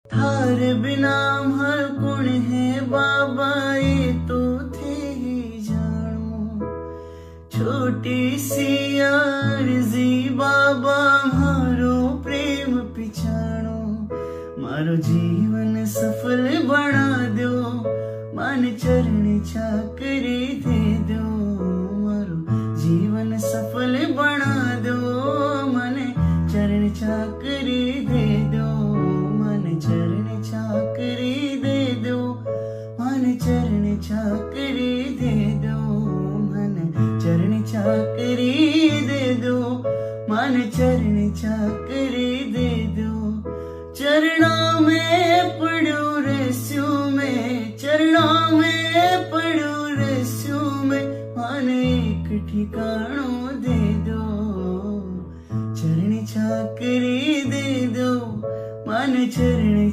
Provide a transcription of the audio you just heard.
थार बिना हर कुण है बाबा ये तो थे ही जानो। छोटी सी अर्जी बाबा मारो प्रेम पिछाणो। मारो जीवन सफल बना दो, मन चरण चाकरी दे दो। मारो जीवन सफल बना दो, मन चरण चाकरी दे दो। मन चरण चाकरी दे दो, मन चरण चाकरी दे दो। मन चरण चाकरी दे दो, मन चरण चाकरी दे दो। चरणों में पड़ो रस्यू में, चरणों में पड़ो रस्यू में। मन एक ठिकाणों